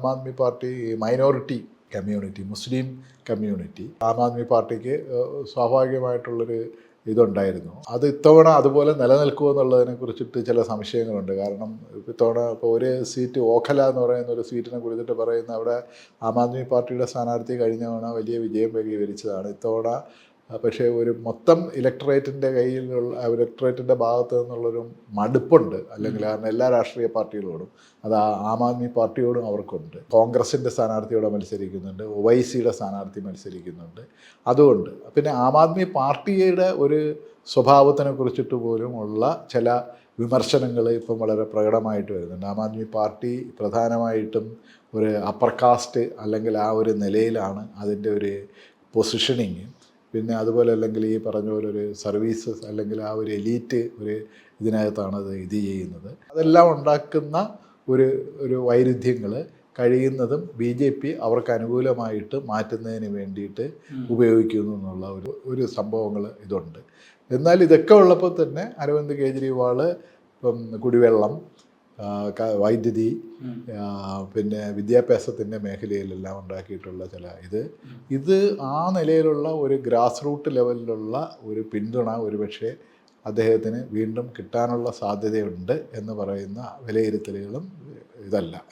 ആം Aadmi Party minority community, Muslim community Aam Aadmi പാർട്ടിക്ക് സ്വാഭാവികമായിട്ടുള്ളൊരു ഇതുണ്ടായിരുന്നു. അത് ഇത്തവണ അതുപോലെ നിലനിൽക്കുമോ എന്നുള്ളതിനെ കുറിച്ചിട്ട് ചില സംശയങ്ങളുണ്ട്. കാരണം ഇത്തവണ ഇപ്പോൾ ഒരു സീറ്റ് ഓഖല എന്ന് പറയുന്ന ഒരു സീറ്റിനെ കുറിച്ചിട്ട് പറയുന്ന അവിടെ ആം ആദ്മി പാർട്ടിയുടെ സ്ഥാനാർത്ഥി കഴിഞ്ഞ തവണ വലിയ വിജയം കൈവരിച്ചതാണ്. ഇത്തവണ പക്ഷേ ഒരു മൊത്തം ഇലക്ടറേറ്റിൻ്റെ ഇലക്ടറേറ്റിൻ്റെ ഭാഗത്തു നിന്നുള്ളൊരു മടുപ്പുണ്ട്. അല്ലെങ്കിൽ കാരണം എല്ലാ രാഷ്ട്രീയ പാർട്ടികളോടും, അത് ആം ആദ്മി പാർട്ടിയോടും അവർക്കുണ്ട്. കോൺഗ്രസിൻ്റെ സ്ഥാനാർത്ഥിയോടെ മത്സരിക്കുന്നുണ്ട്, ഒവൈസിയുടെ സ്ഥാനാർത്ഥി മത്സരിക്കുന്നുണ്ട്. അതുകൊണ്ട് പിന്നെ ആം ആദ്മി പാർട്ടിയുടെ ഒരു സ്വഭാവത്തിനെ കുറിച്ചിട്ട് പോലും ഉള്ള ചില വിമർശനങ്ങൾ ഇപ്പം വളരെ പ്രകടമായിട്ട് വരുന്നുണ്ട്. ആം ആദ്മി പാർട്ടി പ്രധാനമായിട്ടും ഒരു അപ്പർ കാസ്റ്റ് അല്ലെങ്കിൽ ആ ഒരു നിലയിലാണ് അതിൻ്റെ ഒരു പൊസിഷനിങ്. പിന്നെ അതുപോലെ അല്ലെങ്കിൽ ഈ പറഞ്ഞ പോലെ ഒരു സർവീസസ് അല്ലെങ്കിൽ ആ ഒരു എലീറ്റ് ഒരു ഇതിനകത്താണ് അത് ഇത് ചെയ്യുന്നത്. അതെല്ലാം ഉണ്ടാക്കുന്ന ഒരു വൈരുദ്ധ്യങ്ങൾ കഴിയുന്നതും BJP അവർക്ക് അനുകൂലമായിട്ട് മാറ്റുന്നതിന് വേണ്ടിയിട്ട് ഉപയോഗിക്കുന്നു എന്നുള്ള ഒരു സംഭവങ്ങൾ ഇതുണ്ട്. എന്നാൽ ഇതൊക്കെ ഉള്ളപ്പോൾ തന്നെ അരവിന്ദ് കെജ്രിവാൾ ഇപ്പം കുടിവെള്ളം, വൈദ്യുതി, പിന്നെ വിദ്യാഭ്യാസത്തിൻ്റെ മേഖലയിലെല്ലാം ഉണ്ടാക്കിയിട്ടുള്ള ചില ഇത് ആ നിലയിലുള്ള ഒരു ഗ്രാസ് റൂട്ട് ലെവലിലുള്ള ഒരു പിന്തുണ ഒരുപക്ഷെ അദ്ദേഹത്തിന് വീണ്ടും കിട്ടാനുള്ള സാധ്യതയുണ്ട് എന്ന് പറയുന്ന വിലയിരുത്തലുകളും ഇതല്ല.